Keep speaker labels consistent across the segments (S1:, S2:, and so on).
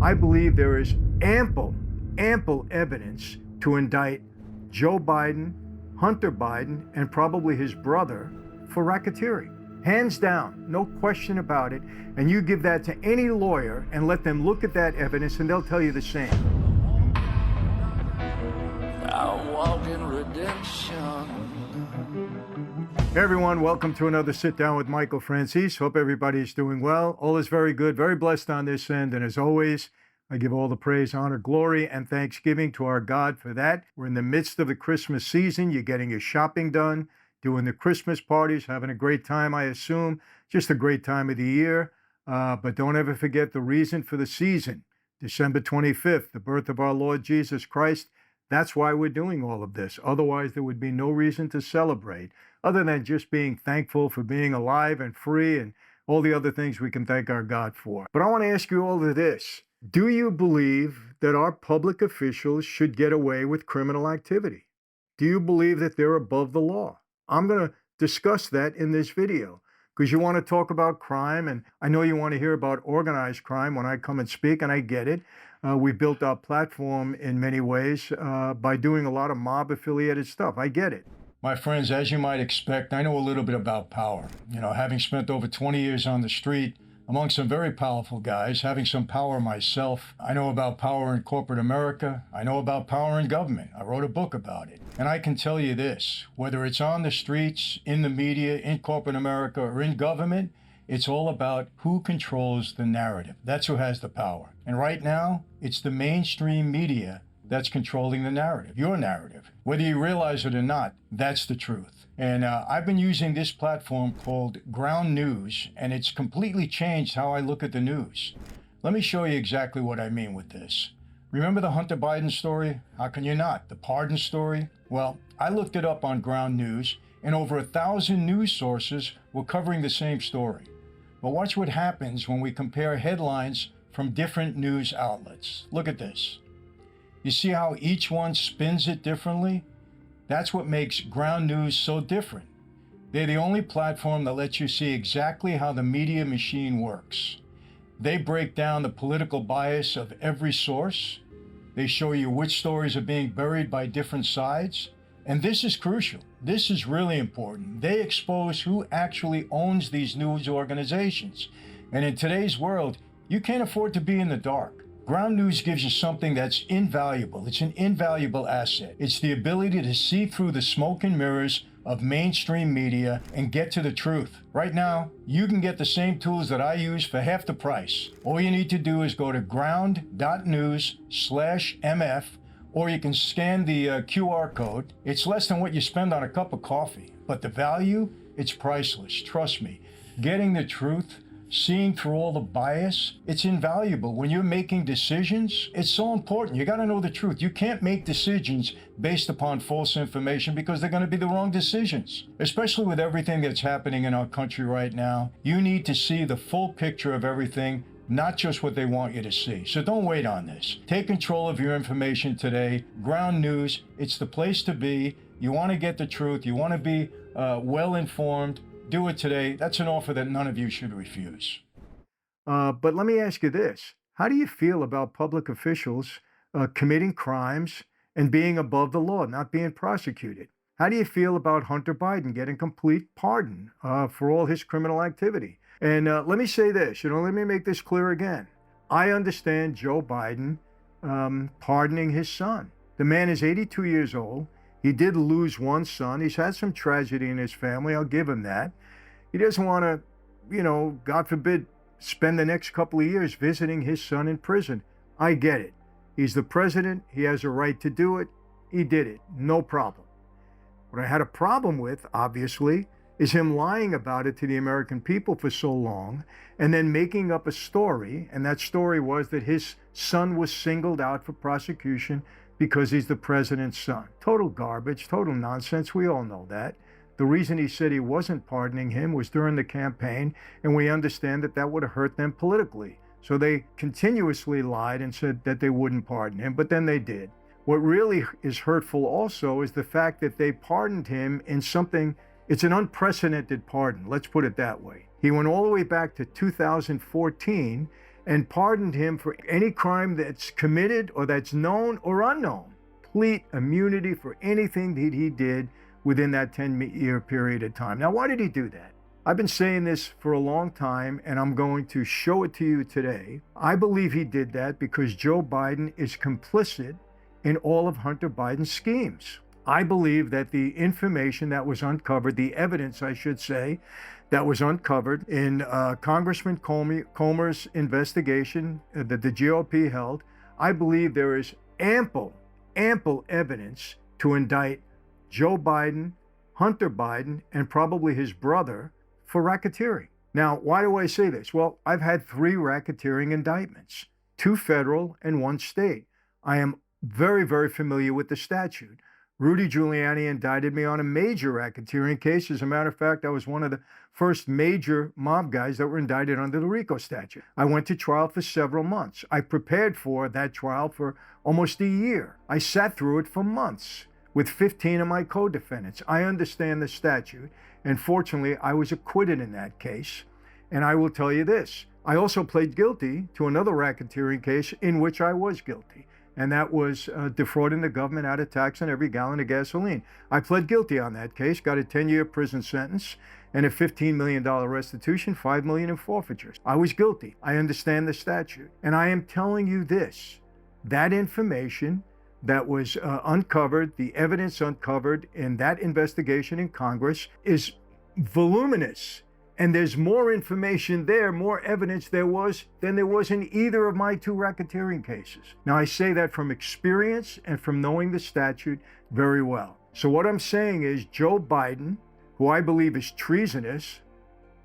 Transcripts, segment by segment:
S1: I believe there is ample evidence to indict Joe Biden, Hunter Biden, and probably his brother for racketeering. Hands down, no question about it. And you give that to any lawyer and let them look at that evidence and they'll tell you the same.
S2: I walk in redemption.
S1: Hey everyone, welcome to another Sit Down with Michael Franzese. Hope everybody's doing well. All is very good, very blessed on this end. And as always, I give all the praise, honor, glory, and thanksgiving to our God for that. We're in the midst of the Christmas season. You're getting your shopping done, doing the Christmas parties, having a great time, I assume. Just a great time of the year. But don't ever forget the reason for the season. December 25th, the birth of our Lord Jesus Christ. That's why we're doing all of this. Otherwise, there would be no reason to celebrate other than just being thankful for being alive and free and all the other things we can thank our God for. But I want to ask you all of this. Do you believe that our public officials should get away with criminal activity? Do you believe that they're above the law? I'm going to discuss that in this video because you want to talk about crime, and I know you want to hear about organized crime when I come and speak, and I get it. We built our platform in many ways by doing a lot of mob-affiliated stuff. I get it. My friends, as you might expect, I know a little bit about power. You know, having spent over 20 years on the street among some very powerful guys, having some power myself. I know about power in corporate America. I know about power in government. I wrote a book about it. And I can tell you this, whether it's on the streets, in the media, in corporate America, or in government, it's all about who controls the narrative. That's who has the power. And right now, it's the mainstream media that's controlling the narrative, your narrative. Whether you realize it or not, that's the truth. And I've been using this platform called Ground News, and it's completely changed how I look at the news. Let me show you exactly what I mean with this. Remember the Hunter Biden story? How can you not? The pardon story? Well, I looked it up on Ground News, and over 1,000 news sources were covering the same story. But watch what happens when we compare headlines from different news outlets. Look at this. You see how each one spins it differently? That's what makes Ground News so different. They're the only platform that lets you see exactly how the media machine works. They break down the political bias of every source. They show you which stories are being buried by different sides. And this is crucial. This is really important. They expose who actually owns these news organizations. And in today's world, you can't afford to be in the dark. Ground News gives you something that's invaluable. It's an invaluable asset. It's the ability to see through the smoke and mirrors of mainstream media and get to the truth. Right now, you can get the same tools that I use for half the price. All you need to do is go to ground.news/MF, or you can scan the QR code. It's less than what you spend on a cup of coffee, but the value, it's priceless. Trust me. Getting the truth, seeing through all the bias, it's invaluable. When you're making decisions, it's so important. You got to know the truth. You can't make decisions based upon false information because they're going to be the wrong decisions. Especially with everything that's happening in our country right now, you need to see the full picture of everything, not just what they want you to see. So don't wait on this. Take control of your information today. Ground News, it's the place to be. You want to get the truth. You want to be well informed. Do it today. That's an offer that none of you should refuse. But let me ask you this. How do you feel about public officials committing crimes and being above the law, not being prosecuted? How do you feel about Hunter Biden getting complete pardon for all his criminal activity? And let me say this, let me make this clear again. I understand Joe Biden pardoning his son. The man is 82 years old. He did lose one son. He's had some tragedy in his family. I'll give him that. He doesn't want to, God forbid, spend the next couple of years visiting his son in prison. I get it. He's the president. He has a right to do it. He did it. No problem. What I had a problem with, obviously, is him lying about it to the American people for so long and then making up a story. And that story was that his son was singled out for prosecution because he's the president's son. Total garbage, total nonsense. We all know that. The reason he said he wasn't pardoning him was during the campaign, and we understand that that would have hurt them politically. So they continuously lied and said that they wouldn't pardon him, but then they did. What really is hurtful also is the fact that they pardoned him in something, it's an unprecedented pardon, let's put it that way. He went all the way back to 2014 and pardoned him for any crime that's committed or that's known or unknown. Complete immunity for anything that he did within that 10-year period of time. Now, why did he do that? I've been saying this for a long time, and I'm going to show it to you today. I believe he did that because Joe Biden is complicit in all of Hunter Biden's schemes. I believe that the information that was uncovered, the evidence, I should say, that was uncovered in Congressman Comer's investigation that the GOP held, I believe there is ample evidence to indict Joe Biden, Hunter Biden, and probably his brother for racketeering. Now, why do I say this? Well, I've had 3 racketeering indictments, 2 federal and 1 state. I am very, very familiar with the statute. Rudy Giuliani indicted me on a major racketeering case. As a matter of fact, I was one of the first major mob guys that were indicted under the RICO statute. I went to trial for several months. I prepared for that trial for almost a year. I sat through it for months with 15 of my co-defendants. I understand the statute, and fortunately, I was acquitted in that case. And I will tell you this, I also pled guilty to another racketeering case in which I was guilty, and that was defrauding the government out of tax on every gallon of gasoline. I pled guilty on that case, got a 10-year prison sentence, and a $15 million restitution, $5 million in forfeitures. I was guilty. I understand the statute. And I am telling you this, that information that was uncovered, the evidence uncovered in that investigation in Congress is voluminous. And there's more information there, more evidence than there was in either of my 2 racketeering cases. Now, I say that from experience and from knowing the statute very well. So what I'm saying is Joe Biden, who I believe is treasonous,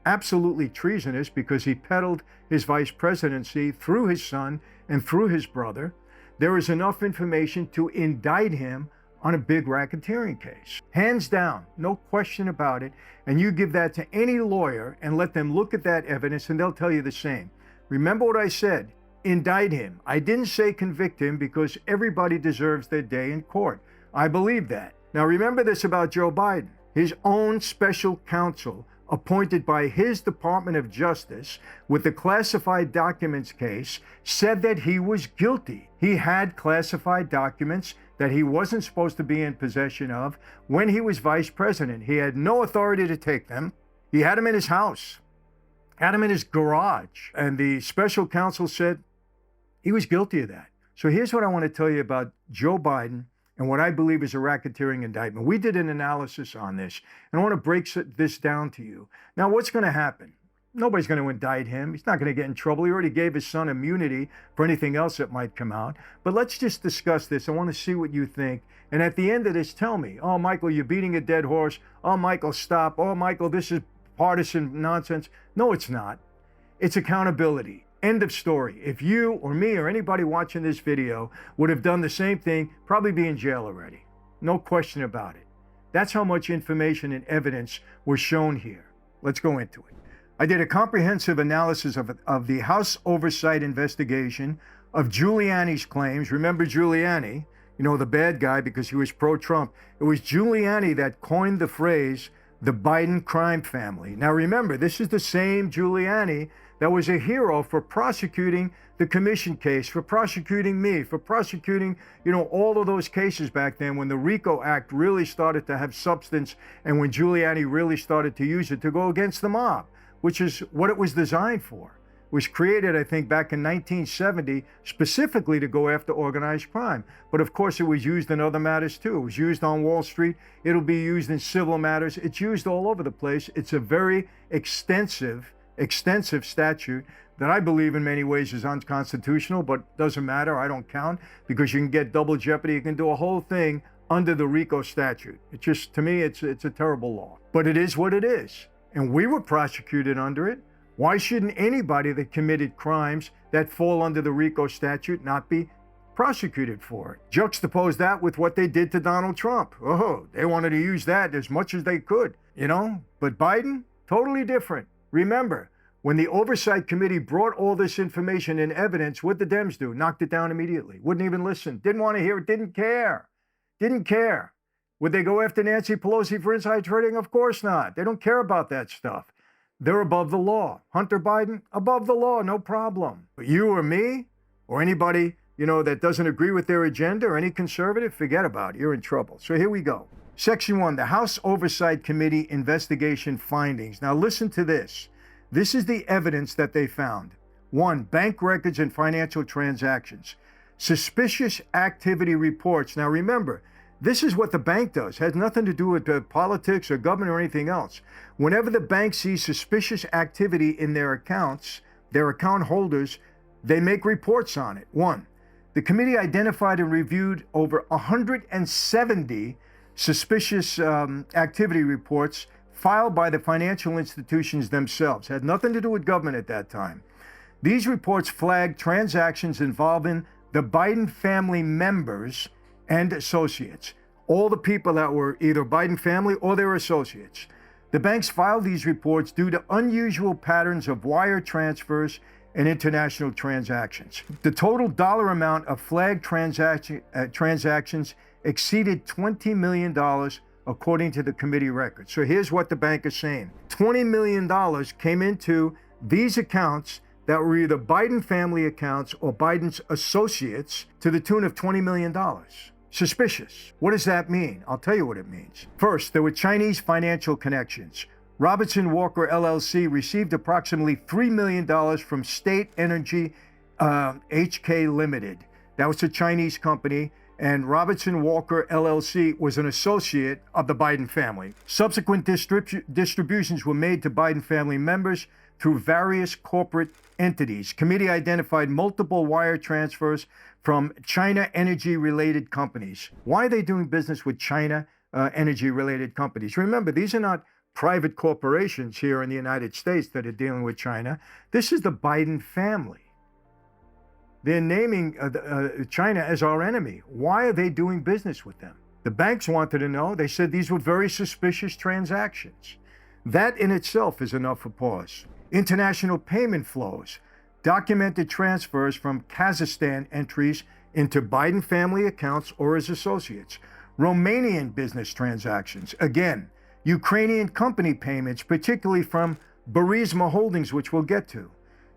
S1: absolutely treasonous because he peddled his vice presidency through his son and through his brother, there is enough information to indict him on a big racketeering case. Hands down, no question about it. And you give that to any lawyer and let them look at that evidence and they'll tell you the same. Remember what I said, indict him. I didn't say convict him because everybody deserves their day in court. I believe that. Now remember this about Joe Biden. His own special counsel appointed by his Department of Justice with the classified documents case said that he was guilty. He had classified documents that he wasn't supposed to be in possession of when he was vice president. He had no authority to take them. He had them in his house, had them in his garage. And the special counsel said he was guilty of that. So here's what I want to tell you about Joe Biden and what I believe is a racketeering indictment. We did an analysis on this, and I want to break this down to you. Now, what's going to happen? Nobody's going to indict him. He's not going to get in trouble. He already gave his son immunity for anything else that might come out. But let's just discuss this. I want to see what you think. And at the end of this, tell me, oh, Michael, you're beating a dead horse. Oh, Michael, stop. Oh, Michael, this is partisan nonsense. No, it's not. It's accountability. End of story. If you or me or anybody watching this video would have done the same thing, probably be in jail already. No question about it. That's how much information and evidence was shown here. Let's go into it. I did a comprehensive analysis of the House Oversight investigation of Giuliani's claims. Remember Giuliani, you know, the bad guy because he was pro-Trump. It was Giuliani that coined the phrase, the Biden crime family. Now remember, this is the same Giuliani that was a hero for prosecuting the commission case, for prosecuting me, for prosecuting, you know, all of those cases back then when the RICO Act really started to have substance and when Giuliani really started to use it to go against the mob, which is what it was designed for. It was created, I think, back in 1970, specifically to go after organized crime. But of course, it was used in other matters too. It was used on Wall Street. It'll be used in civil matters. It's used all over the place. It's a very extensive statute that I believe in many ways is unconstitutional, but doesn't matter. I don't count because you can get double jeopardy. You can do a whole thing under the RICO statute. It just, to me, it's a terrible law. But it is what it is. And we were prosecuted under it. Why shouldn't anybody that committed crimes that fall under the RICO statute not be prosecuted for it? Juxtapose that with what they did to Donald Trump. Oh, they wanted to use that as much as they could, you know? But Biden, totally different. Remember, when the Oversight Committee brought all this information and evidence, what did the Dems do? Knocked it down immediately. Wouldn't even listen. Didn't want to hear it. Didn't care. Didn't care. Would they go after Nancy Pelosi for insider trading? Of course not. They don't care about that stuff. they're above the law. Hunter Biden, above the law, no problem. But you or me or anybody, that doesn't agree with their agenda or any conservative, forget about it. You're in trouble. So here we go. Section 1, the House Oversight Committee investigation findings. Now listen to this. This is the evidence that they found. 1, bank records and financial transactions. Suspicious activity reports. Now remember, this is what the bank does. It has nothing to do with politics or government or anything else. Whenever the bank sees suspicious activity in their accounts, their account holders, they make reports on it. 1, the committee identified and reviewed over 170 suspicious activity reports filed by the financial institutions themselves. Had nothing to do with government at that time. These reports flagged transactions involving the Biden family members and associates, all the people that were either Biden family or their associates. The banks filed these reports due to unusual patterns of wire transfers and international transactions. The total dollar amount of flagged transactions exceeded $20 million, according to the committee records. So here's what the bank is saying. $20 million came into these accounts that were either Biden family accounts or Biden's associates to the tune of $20 million. Suspicious. What does that mean? I'll tell you what it means. First, there were Chinese financial connections. Robertson Walker LLC received approximately $3 million from State Energy HK Limited. That was a Chinese company, and Robertson Walker LLC was an associate of the Biden family. Subsequent distributions were made to Biden family members through various corporate entities. Committee identified multiple wire transfers from China energy-related companies. Why are they doing business with China energy-related companies? Remember, these are not private corporations here in the United States that are dealing with China. This is the Biden family. They're naming China as our enemy. Why are they doing business with them? The banks wanted to know. They said these were very suspicious transactions. That in itself is enough for pause. International payment flows, documented transfers from Kazakhstan entries into Biden family accounts or his associates. Romanian business transactions. Again, Ukrainian company payments, particularly from Burisma Holdings, which we'll get to.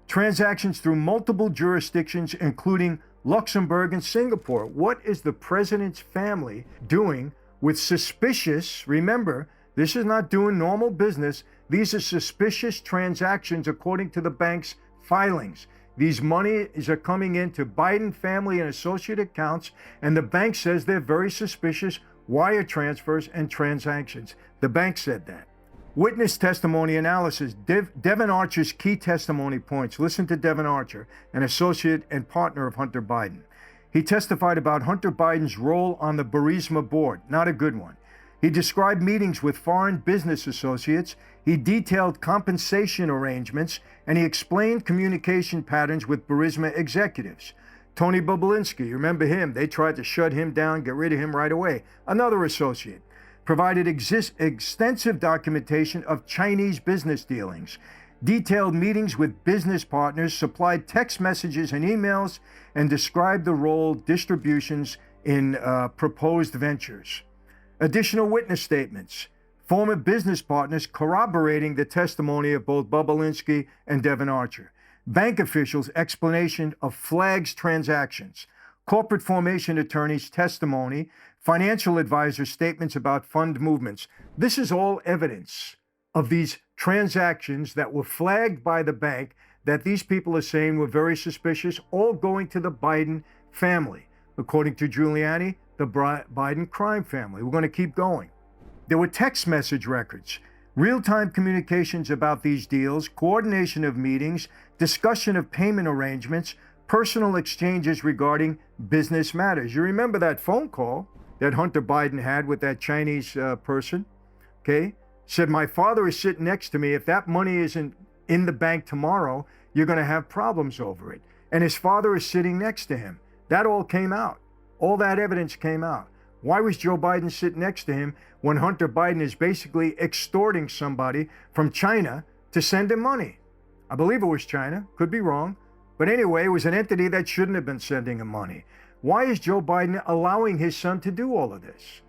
S1: Transactions through multiple jurisdictions, including Luxembourg and Singapore. What is the president's family doing with suspicious, remember, this is not doing normal business. These are suspicious transactions according to the bank's filings. These monies are coming into Biden family and associate accounts, and the bank says they're very suspicious wire transfers and transactions. The bank said that. Witness testimony analysis. Devon Archer's key testimony points. Listen to Devon Archer, an associate and partner of Hunter Biden. He testified about Hunter Biden's role on the Burisma board. Not a good one. He described meetings with foreign business associates. He detailed compensation arrangements, and he explained communication patterns with Burisma executives. Tony Bobulinski, you remember him? They tried to shut him down, get rid of him right away. Another associate. Provided extensive documentation of Chinese business dealings, detailed meetings with business partners, supplied text messages and emails, and described the role distributions in proposed ventures. Additional witness statements. Former business partners corroborating the testimony of both Bobulinski and Devon Archer. Bank officials' explanation of flags transactions. Corporate formation attorneys' testimony. Financial advisors' statements about fund movements. This is all evidence of these transactions that were flagged by the bank that these people are saying were very suspicious, all going to the Biden family. According to Giuliani, the Biden crime family. We're going to keep going. There were text message records, real-time communications about these deals, coordination of meetings, discussion of payment arrangements, personal exchanges regarding business matters. You remember that phone call that Hunter Biden had with that Chinese person, okay? Said, my father is sitting next to me. If that money isn't in the bank tomorrow, you're going to have problems over it. And his father is sitting next to him. That all came out. All that evidence came out. Why was Joe Biden sitting next to him when Hunter Biden is basically extorting somebody from China to send him money? I believe it was China. Could be wrong. But anyway, it was an entity that shouldn't have been sending him money. Why is Joe Biden allowing his son to do all of this?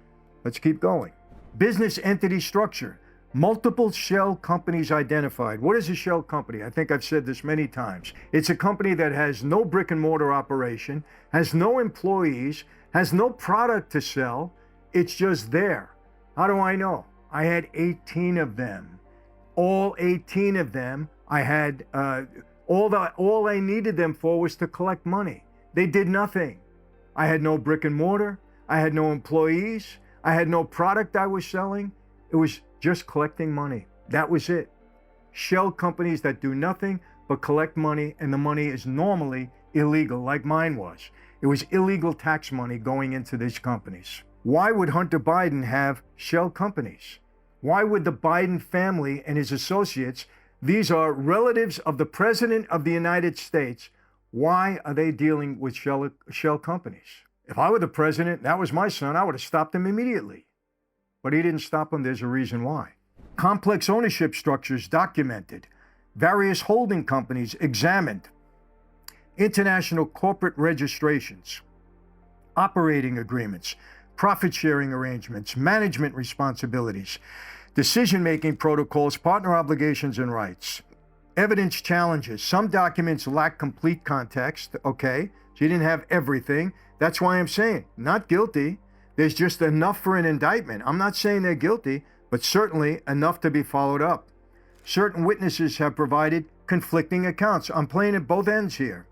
S1: Let's keep going. Business entity structure. Multiple shell companies identified. What is a shell company? I think I've said this many times. It's a company that has no brick and mortar operation, has no employees, has no product to sell. It's just there. How do I know? I had 18 of them. All 18 of them, I had, all I needed them for was to collect money. They did nothing. I had no brick and mortar. I had no employees. I had no product I was selling. It was just collecting money. That was it. Shell companies that do nothing but collect money, and the money is normally illegal, like mine was. It was illegal tax money going into these companies. Why would Hunter Biden have shell companies? Why would the Biden family and his associates, these are relatives of the President of the United States, why are they dealing with shell companies? If I were the president, that was my son, I would have stopped him immediately. But he didn't stop him. There's a reason why. Complex ownership structures documented. Various holding companies examined. International corporate registrations. Operating agreements. Profit-sharing arrangements. Management responsibilities. Decision-making protocols, partner obligations and rights. Evidence challenges. Some documents lack complete context, okay? So you didn't have everything. That's why I'm saying, not guilty. There's just enough for an indictment. I'm not saying they're guilty, but certainly enough to be followed up. Certain witnesses have provided conflicting accounts. I'm playing at both ends here.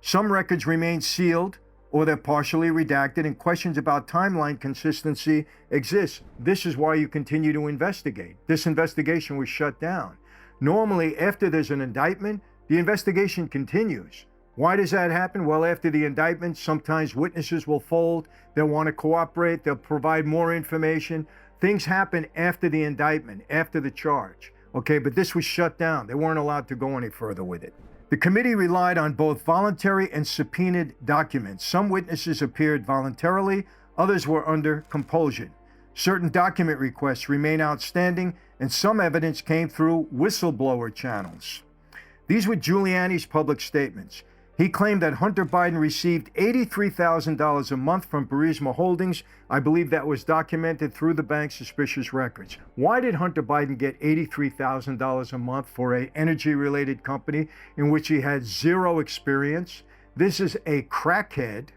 S1: Some records remain sealed or they're partially redacted, and questions about timeline consistency exist. This is why you continue to investigate. This investigation was shut down. Normally, after there's an indictment, the investigation continues. Why does that happen? Well, after the indictment, sometimes witnesses will fold. They'll want to cooperate. They'll provide more information. Things happen after the indictment, after the charge. Okay, but this was shut down. They weren't allowed to go any further with it. The committee relied on both voluntary and subpoenaed documents. Some witnesses appeared voluntarily. Others were under compulsion. Certain document requests remain outstanding, and some evidence came through whistleblower channels. These were Giuliani's public statements. He claimed that Hunter Biden received $83,000 a month from Burisma Holdings. I believe that was documented through the bank's suspicious records. Why did Hunter Biden get $83,000 a month for an energy-related company in which he had zero experience? This is a crackhead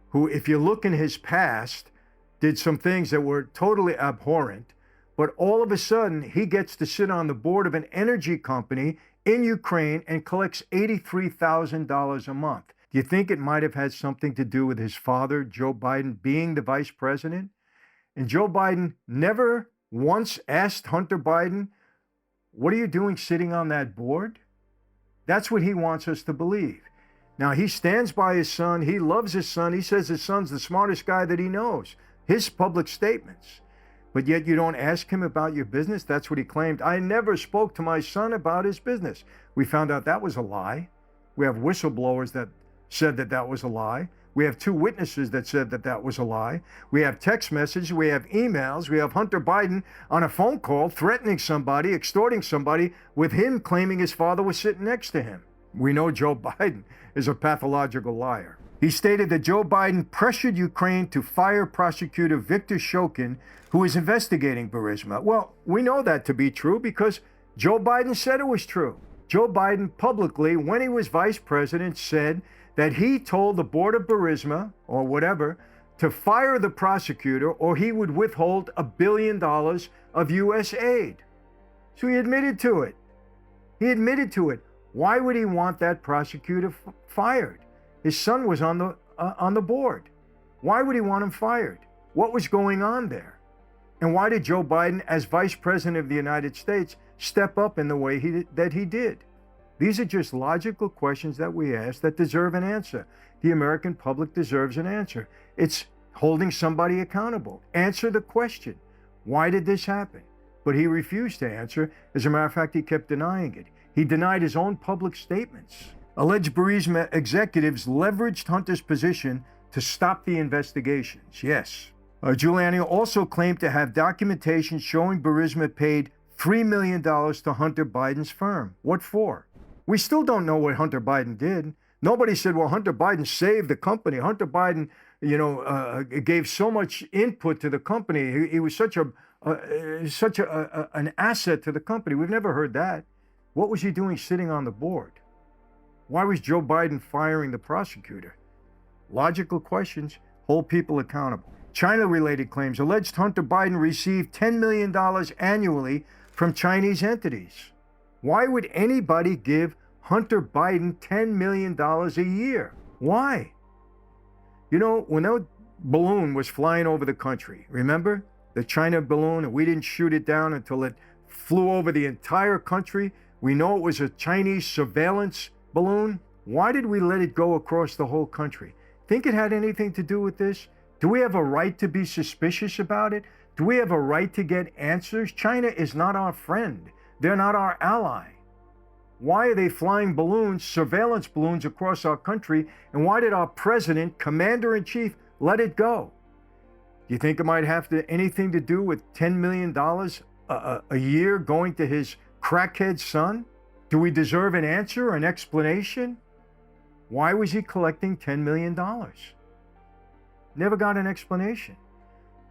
S1: who, if you look in his past, did some things that were totally abhorrent. But all of a sudden, he gets to sit on the board of an energy company in Ukraine and collects $83,000 a month. Do you think it might have had something to do with his father, Joe Biden, being the vice president? And Joe Biden never once asked Hunter Biden, what are you doing sitting on that board? That's what he wants us to believe. Now, he stands by his son. He loves his son. He says his son's the smartest guy that he knows. His public statements. But yet you don't ask him about your business? That's what he claimed. I never spoke to my son about his business. We found out that was a lie. We have whistleblowers that said that that was a lie. We have two witnesses that said that that was a lie. We have text messages. We have emails. We have Hunter Biden on a phone call threatening somebody, extorting somebody, with him claiming his father was sitting next to him. We know Joe Biden is a pathological liar. He stated that Joe Biden pressured Ukraine to fire prosecutor Viktor Shokin, who is investigating Burisma. Well, we know that to be true because Joe Biden said it was true. Joe Biden publicly, when he was vice president, said that he told the board of Burisma, or whatever, to fire the prosecutor or he would withhold $1 billion of U.S. aid. So he admitted to it. He admitted to it. Why would he want that prosecutor fired? His son was on the board. Why would he want him fired? What was going on there? And why did Joe Biden, as vice president of the United States, step up in the way that he did? These are just logical questions that we ask that deserve an answer. The American public deserves an answer. It's holding somebody accountable. Answer the question. Why did this happen? But he refused to answer. As a matter of fact, he kept denying it. He denied his own public statements. Alleged Burisma executives leveraged Hunter's position to stop the investigations. Yes. Giuliani also claimed to have documentation showing Burisma paid $3 million to Hunter Biden's firm. What for? We still don't know what Hunter Biden did. Nobody said, well, Hunter Biden saved the company. Hunter Biden, gave so much input to the company. He was such a such an asset to the company. We've never heard that. What was he doing sitting on the board? Why was Joe Biden firing the prosecutor? Logical questions, hold people accountable. China-related claims. Alleged Hunter Biden received $10 million annually from Chinese entities. Why would anybody give Hunter Biden $10 million a year? Why? You know, when that balloon was flying over the country, remember? The China balloon, and we didn't shoot it down until it flew over the entire country. We know it was a Chinese surveillance balloon. Why did we let it go across the whole country? Think it had anything to do with this? Do we have a right to be suspicious about it? Do we have a right to get answers? China is not our friend. They're not our ally. Why are they flying balloons, surveillance balloons across our country? And why did our president, commander-in-chief, let it go? Do you think it might have anything to do with $10 million a year going to his crackhead son? Do we deserve an answer or an explanation? Why was he collecting $10 million? Never got an explanation.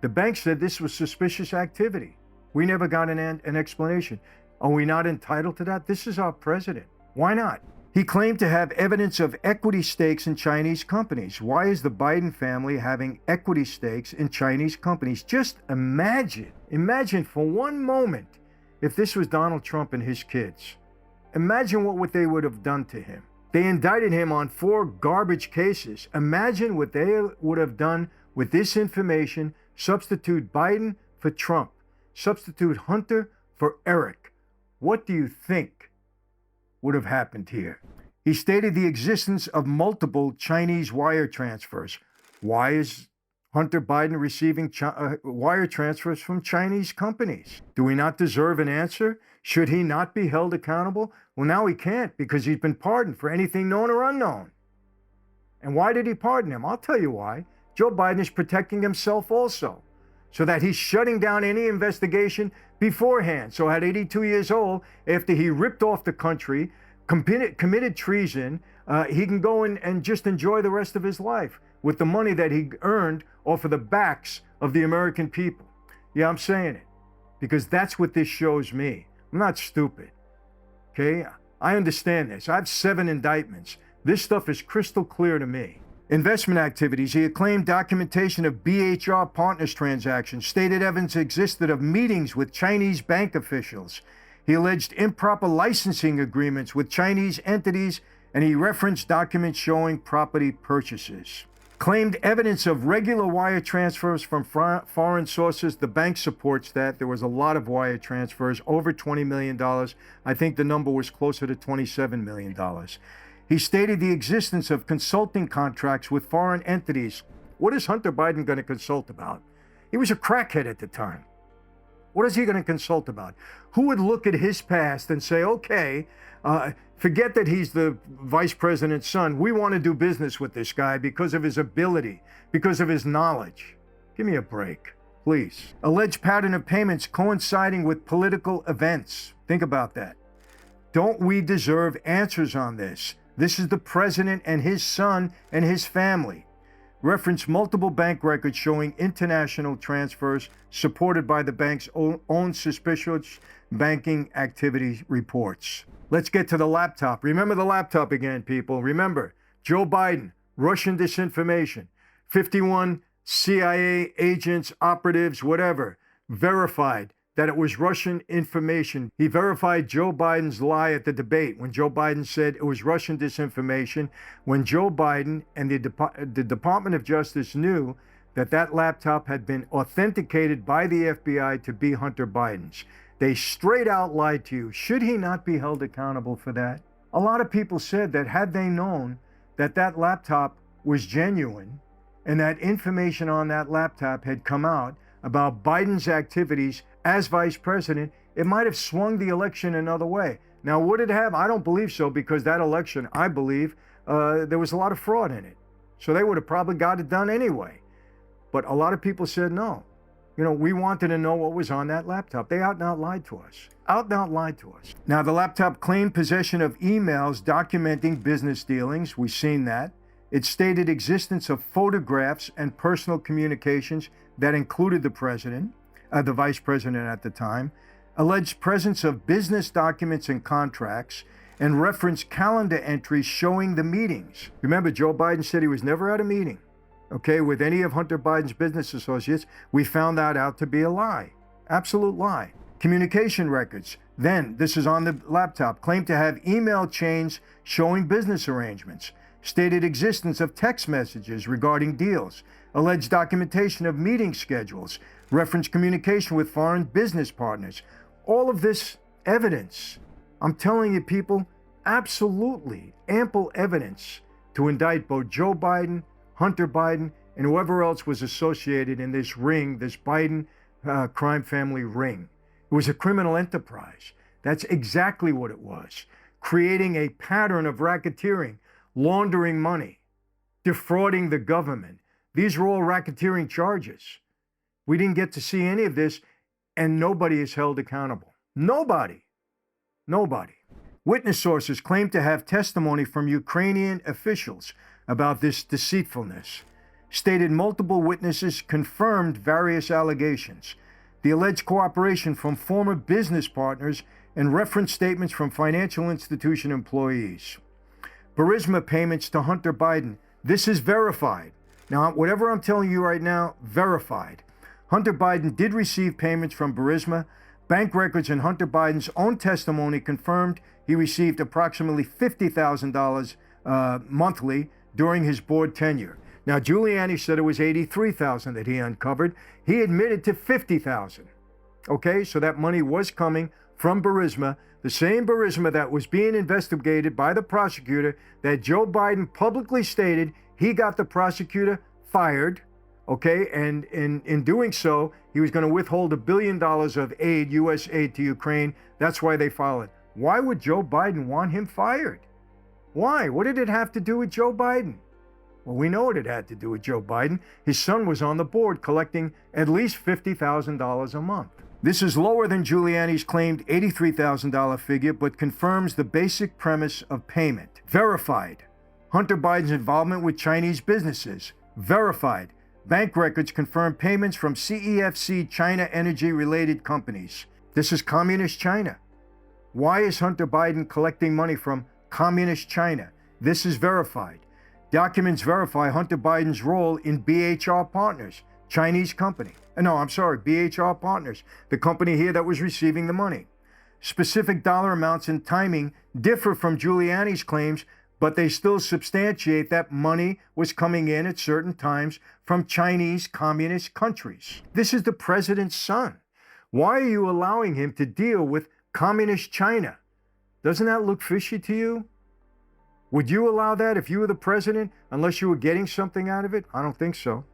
S1: The bank said this was suspicious activity. We never got an explanation. Are we not entitled to that? This is our president. Why not? He claimed to have evidence of equity stakes in Chinese companies. Why is the Biden family having equity stakes in Chinese companies? Just imagine for one moment if this was Donald Trump and his kids. Imagine what they would have done to him. They indicted him on 4 garbage cases. Imagine what they would have done with this information. Substitute Biden for Trump. Substitute Hunter for Eric. What do you think would have happened here? He stated the existence of multiple Chinese wire transfers. Why is Hunter Biden receiving wire transfers from Chinese companies? Do we not deserve an answer? Should he not be held accountable? Well, now he can't because he's been pardoned for anything known or unknown. And why did he pardon him? I'll tell you why. Joe Biden is protecting himself also, so that he's shutting down any investigation beforehand. So at 82 years old, after he ripped off the country, committed treason, he can go in and just enjoy the rest of his life with the money that he earned off of the backs of the American people. Yeah, I'm saying it because that's what this shows me. I'm not stupid, okay? I understand this. I have 7 indictments. This stuff is crystal clear to me. Investment activities. He acclaimed documentation of BHR Partners transactions, stated evidence existed of meetings with Chinese bank officials. He alleged improper licensing agreements with Chinese entities, and he referenced documents showing property purchases. Claimed evidence of regular wire transfers from foreign sources. The bank supports that. There was a lot of wire transfers, over $20 million. I think the number was closer to $27 million. He stated the existence of consulting contracts with foreign entities. What is Hunter Biden going to consult about? He was a crackhead at the time. What is he going to consult about? Who would look at his past and say, okay, forget that he's the vice president's son. We want to do business with this guy because of his ability, because of his knowledge. Give me a break, please. Alleged pattern of payments coinciding with political events. Think about that. Don't we deserve answers on this? This is the president and his son and his family. Reference multiple bank records showing international transfers supported by the bank's own suspicious banking activity reports. Let's get to the laptop. Remember the laptop again, people. Remember, Joe Biden, Russian disinformation, 51 CIA agents, operatives, whatever, verified that it was Russian information. He verified Joe Biden's lie at the debate when Joe Biden said it was Russian disinformation, when Joe Biden and the Department of Justice knew that that laptop had been authenticated by the FBI to be Hunter Biden's. They straight out lied to you. Should he not be held accountable for that? A lot of people said that had they known that that laptop was genuine and that information on that laptop had come out about Biden's activities as vice president, it might have swung the election another way. Now, would it have? I don't believe so, because that election, I believe, there was a lot of fraud in it. So they would have probably got it done anyway. But a lot of people said no. You know, we wanted to know what was on that laptop. They out and out lied to us. Out and out lied to us. Now, the laptop claimed possession of emails documenting business dealings. We've seen that. It stated existence of photographs and personal communications that included the president. the vice president at the time, alleged presence of business documents and contracts, and referenced calendar entries showing the meetings. Remember, Joe Biden said he was never at a meeting, okay, with any of Hunter Biden's business associates. We found that out to be a lie. Absolute lie. Communication records, then, this is on the laptop, claimed to have email chains showing business arrangements, stated existence of text messages regarding deals, alleged documentation of meeting schedules, referenced communication with foreign business partners. All of this evidence, I'm telling you people, absolutely ample evidence to indict both Joe Biden, Hunter Biden, and whoever else was associated in this ring, this Biden crime family ring. It was a criminal enterprise. That's exactly what it was. Creating a pattern of racketeering, laundering money, defrauding the government. These are all racketeering charges. We didn't get to see any of this, and nobody is held accountable. Nobody. Nobody. Witness sources claim to have testimony from Ukrainian officials about this deceitfulness. Stated multiple witnesses confirmed various allegations. The alleged cooperation from former business partners and reference statements from financial institution employees. Burisma payments to Hunter Biden. This is verified. Now, whatever I'm telling you right now, verified. Hunter Biden did receive payments from Burisma. Bank records and Hunter Biden's own testimony confirmed he received approximately $50,000 monthly during his board tenure. Now, Giuliani said it was $83,000 that he uncovered. He admitted to $50,000. Okay, so that money was coming from Burisma, the same Burisma that was being investigated by the prosecutor that Joe Biden publicly stated he got the prosecutor fired. Okay, and in doing so, he was going to withhold $1 billion of aid, U.S. aid to Ukraine. That's why they filed it. Why would Joe Biden want him fired? Why? What did it have to do with Joe Biden? Well, we know what it had to do with Joe Biden. His son was on the board collecting at least $50,000 a month. This is lower than Giuliani's claimed $83,000 figure, but confirms the basic premise of payment. Verified. Hunter Biden's involvement with Chinese businesses. Verified. Bank records confirm payments from CEFC China energy-related companies. This is communist China. Why is Hunter Biden collecting money from communist China? This is verified. Documents verify Hunter Biden's role in BHR Partners, Chinese company. BHR Partners, the company here that was receiving the money. Specific dollar amounts and timing differ from Giuliani's claims, but they still substantiate that money was coming in at certain times from Chinese communist countries. This is the president's son. Why are you allowing him to deal with communist China? Doesn't that look fishy to you? Would you allow that if you were the president, unless you were getting something out of it? I don't think so.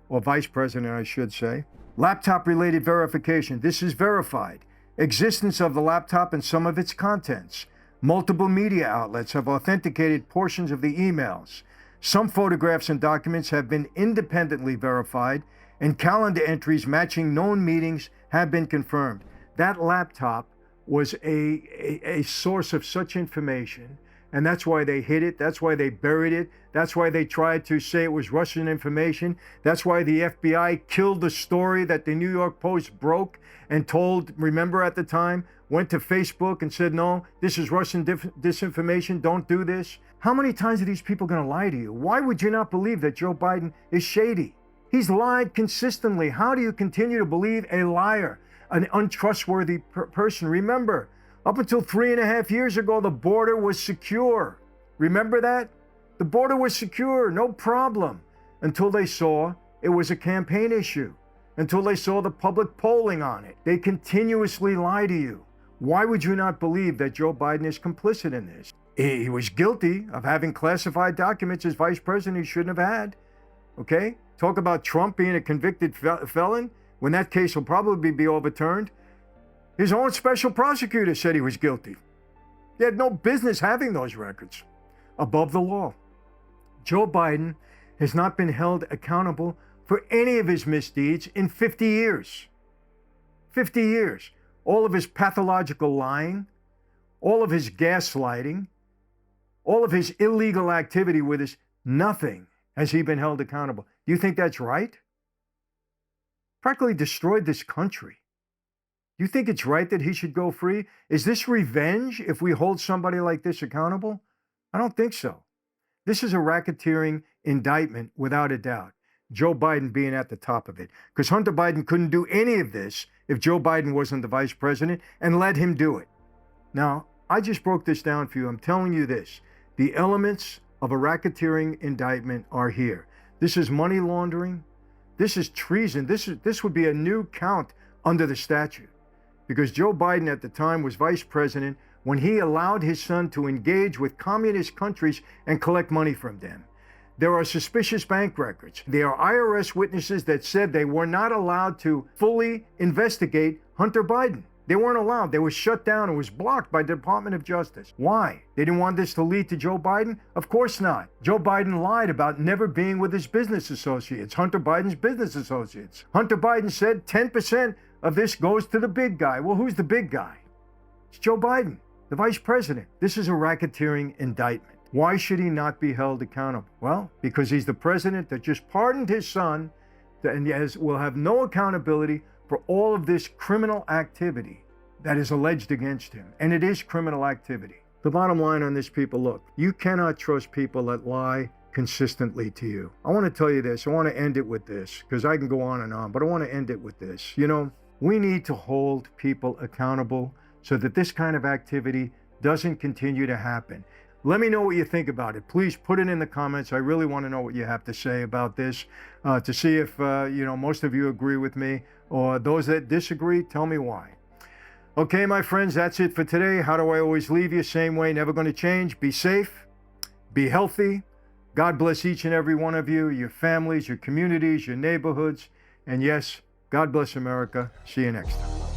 S1: Or vice president, I should say. Laptop-related verification. This is verified. Existence of the laptop and some of its contents. Multiple media outlets have authenticated portions of the emails. Some photographs and documents have been independently verified, and calendar entries matching known meetings have been confirmed. That laptop was a source of such information, and that's why they hid it. That's why they buried it. That's why they tried to say it was Russian information. That's why the FBI killed the story that the New York Post broke and told, remember at the time, went to Facebook and said, no, this is Russian disinformation, don't do this. How many times are these people going to lie to you? Why would you not believe that Joe Biden is shady? He's lied consistently. How do you continue to believe a liar, an untrustworthy person? Remember, up until 3.5 years ago, the border was secure. Remember that? The border was secure, no problem, until they saw it was a campaign issue, until they saw the public polling on it. They continuously lie to you. Why would you not believe that Joe Biden is complicit in this? He was guilty of having classified documents as vice president he shouldn't have had. Okay? Talk about Trump being a convicted felon, when that case will probably be overturned. His own special prosecutor said he was guilty. He had no business having those records. Above the law. Joe Biden has not been held accountable for any of his misdeeds in 50 years. 50 years. All of his pathological lying, all of his gaslighting, all of his illegal activity with us, nothing has he been held accountable. Do you think that's right? practically destroyed this country. You think it's right that he should go free? Is this revenge if we hold somebody like this accountable? I don't think so. This is a racketeering indictment without a doubt. Joe Biden being at the top of it. Because Hunter Biden couldn't do any of this if Joe Biden wasn't the vice president and let him do it. Now, I just broke this down for you. I'm telling you this. The elements of a racketeering indictment are here. This is money laundering. This is treason. This would be a new count under the statute. Because Joe Biden at the time was vice president when he allowed his son to engage with communist countries and collect money from them. There are suspicious bank records. There are IRS witnesses that said they were not allowed to fully investigate Hunter Biden. They weren't allowed. They were shut down. It was blocked by the Department of Justice. Why? They didn't want this to lead to Joe Biden? Of course not. Joe Biden lied about never being with his business associates, Hunter Biden's business associates. Hunter Biden said 10% of this goes to the big guy. Well, who's the big guy? It's Joe Biden, the vice president. This is a racketeering indictment. Why should he not be held accountable? Well, because he's the president that just pardoned his son and will have no accountability for all of this criminal activity that is alleged against him. And it is criminal activity. The bottom line on this, people, look, you cannot trust people that lie consistently to you. I want to tell you this. I want to end it with this because I can go on and on, but I want to end it with this. You know, we need to hold people accountable so that this kind of activity doesn't continue to happen. Let me know what you think about it. Please put it in the comments. I really want to know what you have to say about this to see if, most of you agree with me, or those that disagree, tell me why. Okay, my friends, that's it for today. How do I always leave you? Same way, never going to change. Be safe, be healthy. God bless each and every one of you, your families, your communities, your neighborhoods. And yes, God bless America. See you next time.